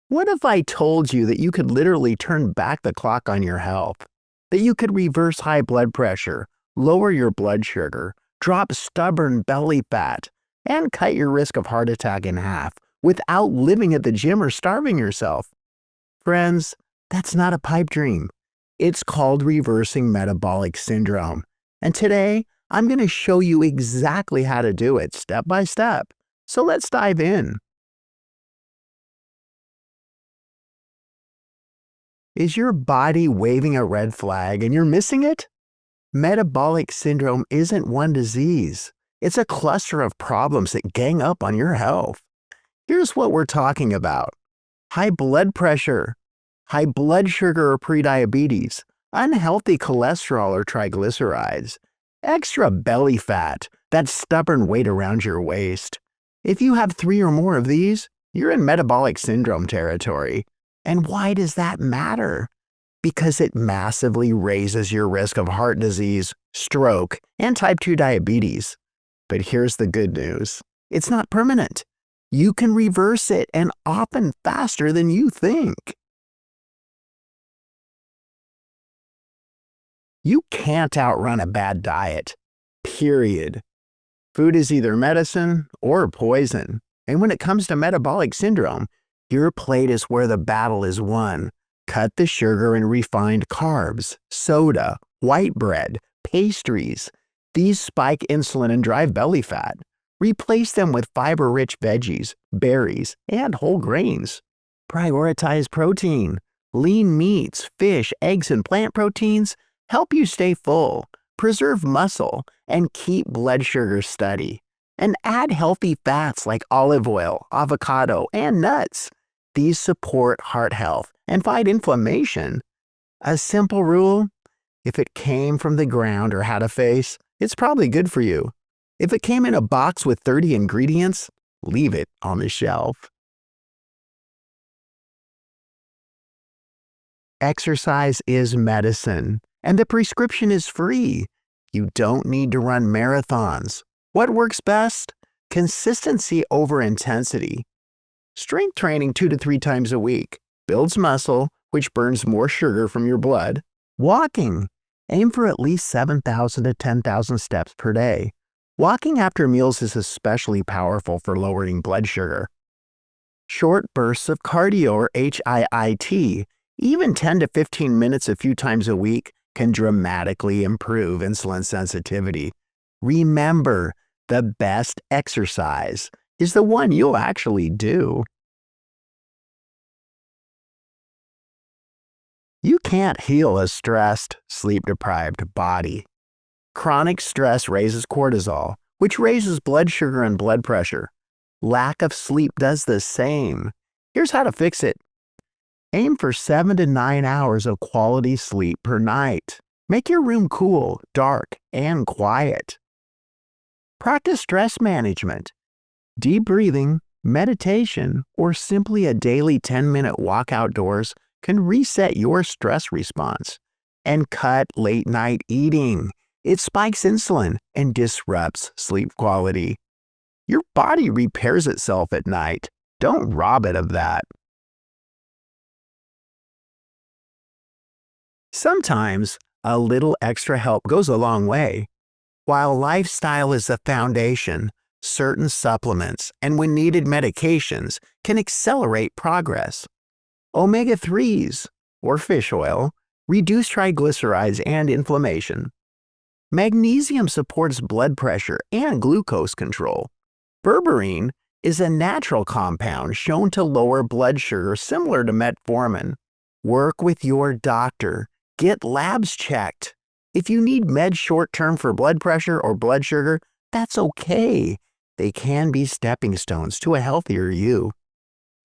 What if I told you that you could literally turn back the clock on your health? That you could reverse high blood pressure, lower your blood sugar, drop stubborn belly fat, and cut your risk of heart attack in half without living at the gym or starving yourself? Friends, that's not a pipe dream. It's called reversing metabolic syndrome. And today, I'm going to show you exactly how to do it step by step. So let's dive in. Is your body waving a red flag and you're missing it? Metabolic syndrome isn't one disease. It's a cluster of problems that gang up on your health. Here's what we're talking about: high blood pressure, high blood sugar or prediabetes, unhealthy cholesterol or triglycerides, extra belly fat, that stubborn weight around your waist. If you have 3 or more of these, you're in metabolic syndrome territory. And why does that matter? Because it massively raises your risk of heart disease, stroke, and type 2 diabetes. But here's the good news: it's not permanent. You can reverse it, and often faster than you think. You can't outrun a bad diet, period. Food is either medicine or poison. And when it comes to metabolic syndrome, your plate is where the battle is won. Cut the sugar and refined carbs, soda, white bread, pastries. These spike insulin and drive belly fat. Replace them with fiber-rich veggies, berries, and whole grains. Prioritize protein. Lean meats, fish, eggs, and plant proteins help you stay full, preserve muscle, and keep blood sugar steady. And add healthy fats like olive oil, avocado, and nuts. These support heart health and fight inflammation. A simple rule: if it came from the ground or had a face, it's probably good for you. If it came in a box with 30 ingredients, leave it on the shelf. Exercise is medicine, and the prescription is free. You don't need to run marathons. What works best? Consistency over intensity. Strength training 2 to 3 times a week builds muscle, which burns more sugar from your blood. Walking. Aim for at least 7,000 to 10,000 steps per day. Walking after meals is especially powerful for lowering blood sugar. Short bursts of cardio or HIIT, even 10 to 15 minutes a few times a week, can dramatically improve insulin sensitivity. Remember, the best exercise is the one you'll actually do. You can't heal a stressed, sleep-deprived body. Chronic stress raises cortisol, which raises blood sugar and blood pressure. Lack of sleep does the same. Here's how to fix it. Aim for 7 to 9 hours of quality sleep per night. Make your room cool, dark, and quiet. Practice stress management. Deep breathing, meditation, or simply a daily 10-minute walk outdoors can reset your stress response. And cut late-night eating. It spikes insulin and disrupts sleep quality. Your body repairs itself at night. Don't rob it of that. Sometimes, a little extra help goes a long way. While lifestyle is the foundation, certain supplements and, when needed, medications can accelerate progress. Omega-3s, or fish oil, reduce triglycerides and inflammation. Magnesium supports blood pressure and glucose control. Berberine is a natural compound shown to lower blood sugar similar to metformin. Work with your doctor. Get labs checked. If you need meds short-term for blood pressure or blood sugar, that's okay. They can be stepping stones to a healthier you.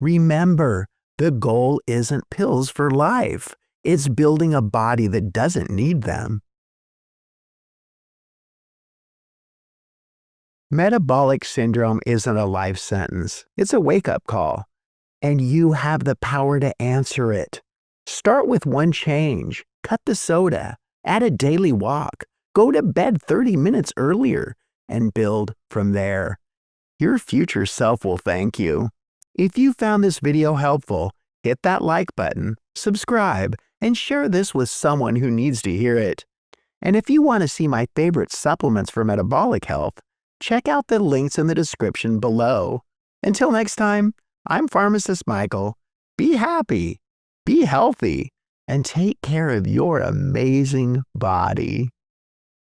Remember, the goal isn't pills for life. It's building a body that doesn't need them. Metabolic syndrome isn't a life sentence. It's a wake-up call. And you have the power to answer it. Start with one change. Cut the soda. Add a daily walk. Go to bed 30 minutes earlier. And build from there. Your future self will thank you. If you found this video helpful, hit that like button, subscribe, and share this with someone who needs to hear it. And if you want to see my favorite supplements for metabolic health, check out the links in the description below. Until next time, I'm Pharmacist Michael. Be happy, be healthy, and take care of your amazing body.